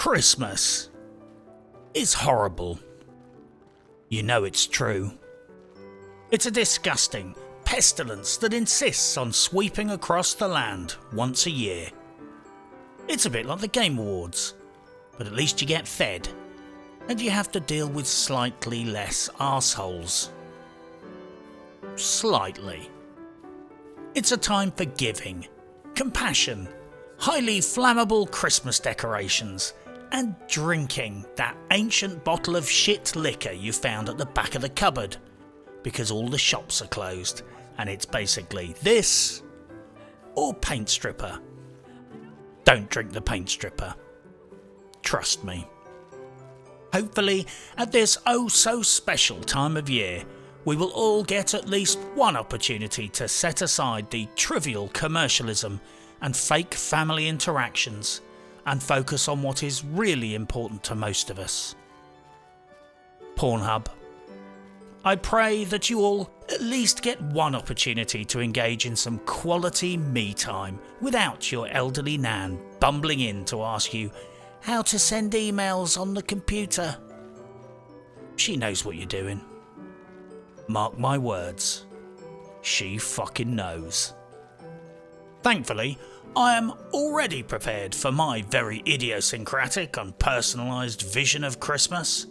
Christmas is horrible. You know it's true. It's a disgusting pestilence that insists on sweeping across the land once a year. It's a bit like the Game Awards, but at least you get fed, and you have to deal with slightly less arseholes. Slightly. It's a time for giving, compassion, highly flammable Christmas decorations, and drinking that ancient bottle of shit liquor you found at the back of the cupboard, because all the shops are closed, and it's basically this or paint stripper. Don't drink the paint stripper. Trust me. Hopefully, at this oh so special time of year, we will all get at least one opportunity to set aside the trivial commercialism and fake family interactions and focus on what is really important to most of us. Pornhub. I pray that you all at least get one opportunity to engage in some quality me time without your elderly nan bumbling in to ask you how to send emails on the computer. She knows what you're doing. Mark my words. She fucking knows. Thankfully, I am already prepared for my very idiosyncratic and personalised vision of Christmas.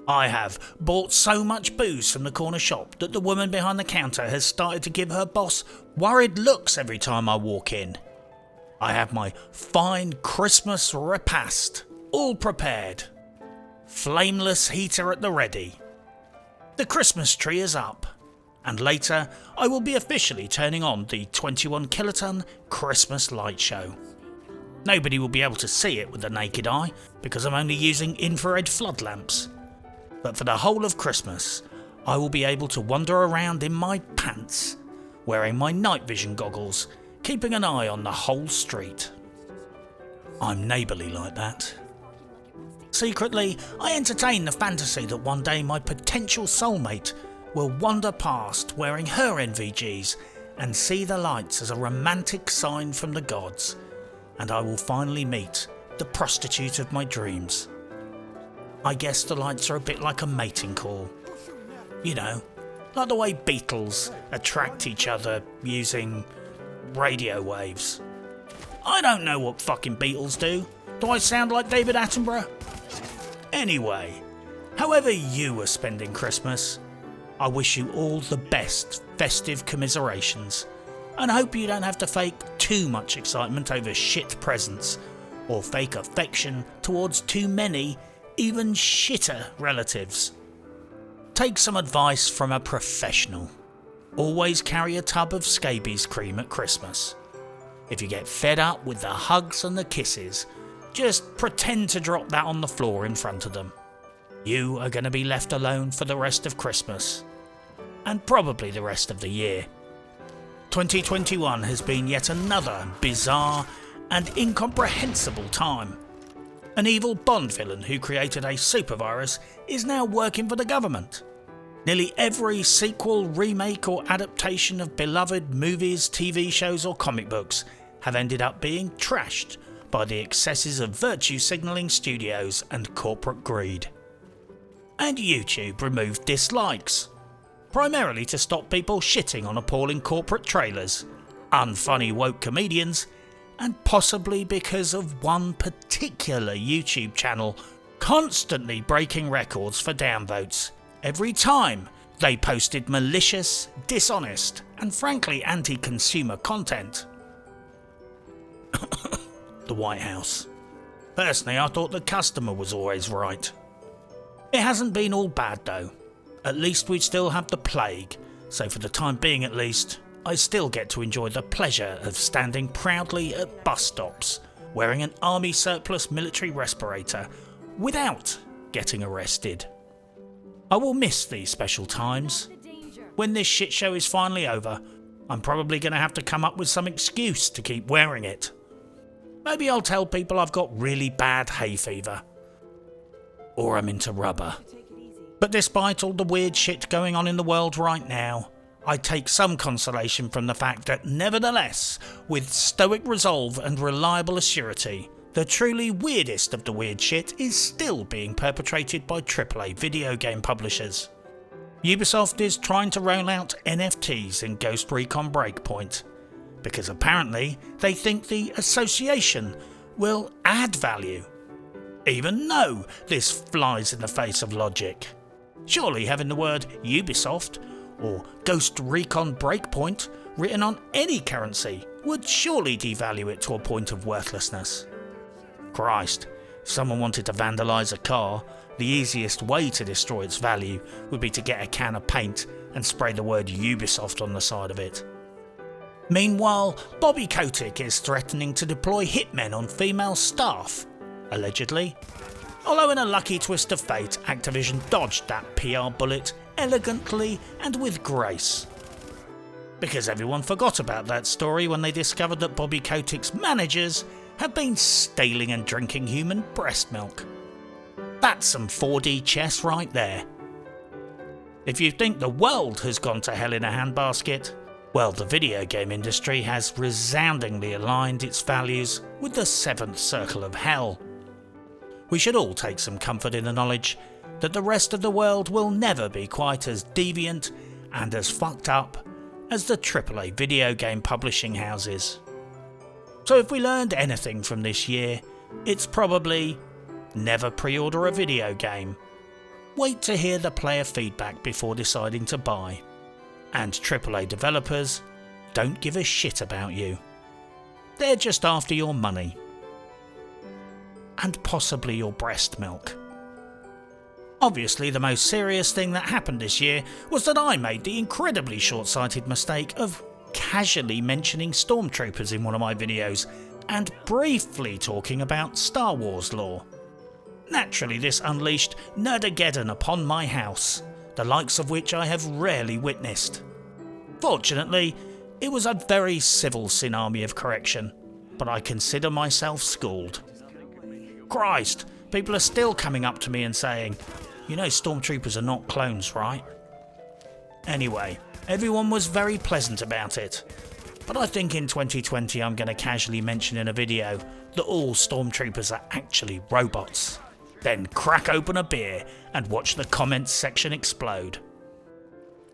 I have bought so much booze from the corner shop that the woman behind the counter has started to give her boss worried looks every time I walk in. I have my fine Christmas repast all prepared. Flameless heater at the ready. The Christmas tree is up, and later I will be officially turning on the 21Kiloton Christmas light show. Nobody will be able to see it with the naked eye because I'm only using infrared flood lamps. But for the whole of Christmas, I will be able to wander around in my pants, wearing my night vision goggles, keeping an eye on the whole street. I'm neighbourly like that. Secretly, I entertain the fantasy that one day my potential soulmate will wander past wearing her NVGs and see the lights as a romantic sign from the gods, and I will finally meet the prostitute of my dreams. I guess the lights are a bit like a mating call. You know, like the way beetles attract each other using radio waves. I don't know what fucking beetles do. Do I sound like David Attenborough? Anyway, however you are spending Christmas, I wish you all the best festive commiserations and hope you don't have to fake too much excitement over shit presents or fake affection towards too many, even shitter relatives. Take some advice from a professional. Always carry a tub of scabies cream at Christmas. If you get fed up with the hugs and the kisses, just pretend to drop that on the floor in front of them. You are going to be left alone for the rest of Christmas, and probably the rest of the year. 2021 has been yet another bizarre and incomprehensible time. An evil Bond villain who created a supervirus is now working for the government. Nearly every sequel, remake or adaptation of beloved movies, TV shows or comic books have ended up being trashed by the excesses of virtue signalling studios and corporate greed. And YouTube removed dislikes, primarily to stop people shitting on appalling corporate trailers, unfunny woke comedians, and possibly because of one particular YouTube channel constantly breaking records for downvotes every time they posted malicious, dishonest, and frankly anti-consumer content. The White House. Personally, I thought the customer was always right. It hasn't been all bad though. At least we still have the plague, so for the time being at least, I still get to enjoy the pleasure of standing proudly at bus stops, wearing an army surplus military respirator, without getting arrested. I will miss these special times. When this shit show is finally over, I'm probably going to have to come up with some excuse to keep wearing it. Maybe I'll tell people I've got really bad hay fever. Or I'm into rubber. But despite all the weird shit going on in the world right now, I take some consolation from the fact that nevertheless, with stoic resolve and reliable assurity, the truly weirdest of the weird shit is still being perpetrated by AAA video game publishers. Ubisoft is trying to roll out NFTs in Ghost Recon Breakpoint, because apparently they think the association will add value. Even though this flies in the face of logic. Surely having the word Ubisoft or Ghost Recon Breakpoint written on any currency would surely devalue it to a point of worthlessness. Christ, if someone wanted to vandalise a car, the easiest way to destroy its value would be to get a can of paint and spray the word Ubisoft on the side of it. Meanwhile, Bobby Kotick is threatening to deploy hitmen on female staff, allegedly. Although in a lucky twist of fate, Activision dodged that PR bullet elegantly and with grace. Because everyone forgot about that story when they discovered that Bobby Kotick's managers have been stealing and drinking human breast milk. That's some 4D chess right there. If you think the world has gone to hell in a handbasket, well, the video game industry has resoundingly aligned its values with the seventh circle of hell. We should all take some comfort in the knowledge that the rest of the world will never be quite as deviant and as fucked up as the AAA video game publishing houses. So if we learned anything from this year, it's probably never pre-order a video game. Wait to hear the player feedback before deciding to buy. And AAA developers don't give a shit about you. They're just after your money. And possibly your breast milk. Obviously, the most serious thing that happened this year was that I made the incredibly short-sighted mistake of casually mentioning stormtroopers in one of my videos and briefly talking about Star Wars lore. Naturally, this unleashed Nerdageddon upon my house, the likes of which I have rarely witnessed. Fortunately, it was a very civil tsunami of correction, but I consider myself schooled. Christ, people are still coming up to me and saying, "You know stormtroopers are not clones, right?" Anyway, everyone was very pleasant about it, but I think in 2020 I'm going to casually mention in a video that all stormtroopers are actually robots. Then crack open a beer and watch the comments section explode.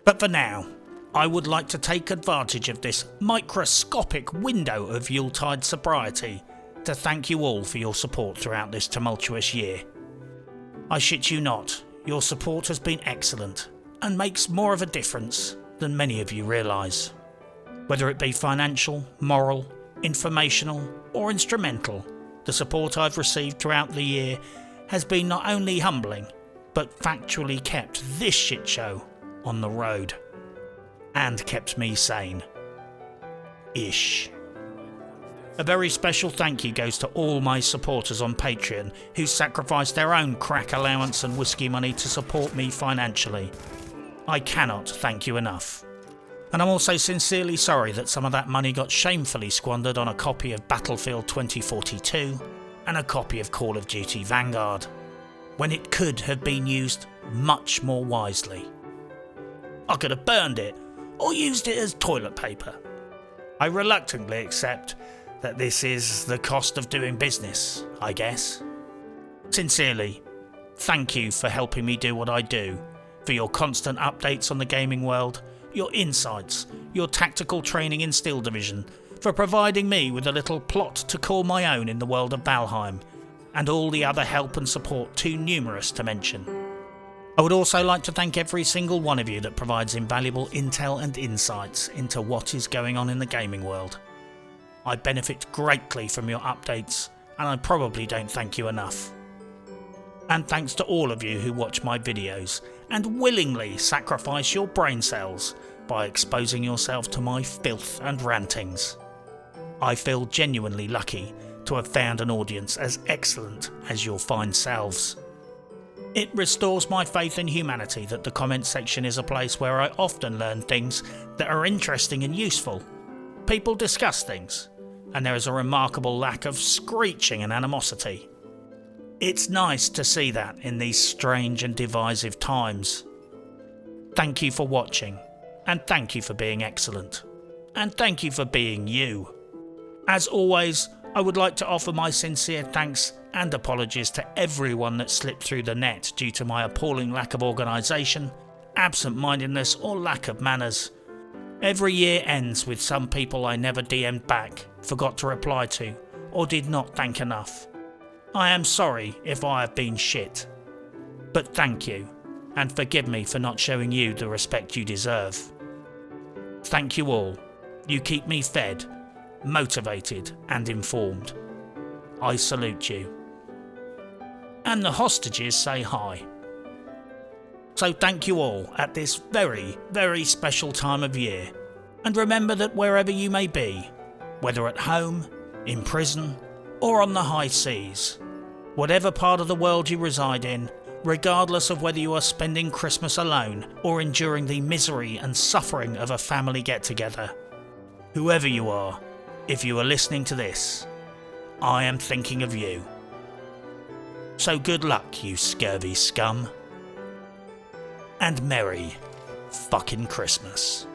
But for now, I would like to take advantage of this microscopic window of Yuletide sobriety to thank you all for your support throughout this tumultuous year. I shit you not, your support has been excellent and makes more of a difference than many of you realise. Whether it be financial, moral, informational or instrumental, the support I've received throughout the year has been not only humbling, but factually kept this shit show on the road. And kept me sane. Ish. A very special thank you goes to all my supporters on Patreon who sacrificed their own crack allowance and whiskey money to support me financially. I cannot thank you enough. And I'm also sincerely sorry that some of that money got shamefully squandered on a copy of Battlefield 2042 and a copy of Call of Duty Vanguard, when it could have been used much more wisely. I could have burned it or used it as toilet paper. I reluctantly accept that this is the cost of doing business, I guess. Sincerely, thank you for helping me do what I do, for your constant updates on the gaming world, your insights, your tactical training in Steel Division, for providing me with a little plot to call my own in the world of Valheim, and all the other help and support too numerous to mention. I would also like to thank every single one of you that provides invaluable intel and insights into what is going on in the gaming world. I benefit greatly from your updates, and I probably don't thank you enough. And thanks to all of you who watch my videos and willingly sacrifice your brain cells by exposing yourself to my filth and rantings. I feel genuinely lucky to have found an audience as excellent as your fine selves. It restores my faith in humanity that the comment section is a place where I often learn things that are interesting and useful. People discuss things, and there is a remarkable lack of screeching and animosity. It's nice to see that in these strange and divisive times. Thank you for watching, and thank you for being excellent, and thank you for being you. As always, I would like to offer my sincere thanks and apologies to everyone that slipped through the net due to my appalling lack of organisation, absent-mindedness or lack of manners. Every year ends with some people I never DM'd back, forgot to reply to, or did not thank enough. I am sorry if I have been shit. But thank you, and forgive me for not showing you the respect you deserve. Thank you all. You keep me fed, motivated and informed. I salute you. And the hostages say hi. So thank you all at this very, very special time of year. And remember that wherever you may be, whether at home, in prison, or on the high seas, whatever part of the world you reside in, regardless of whether you are spending Christmas alone or enduring the misery and suffering of a family get-together, whoever you are, if you are listening to this, I am thinking of you. So good luck, you scurvy scum. And Merry fucking Christmas.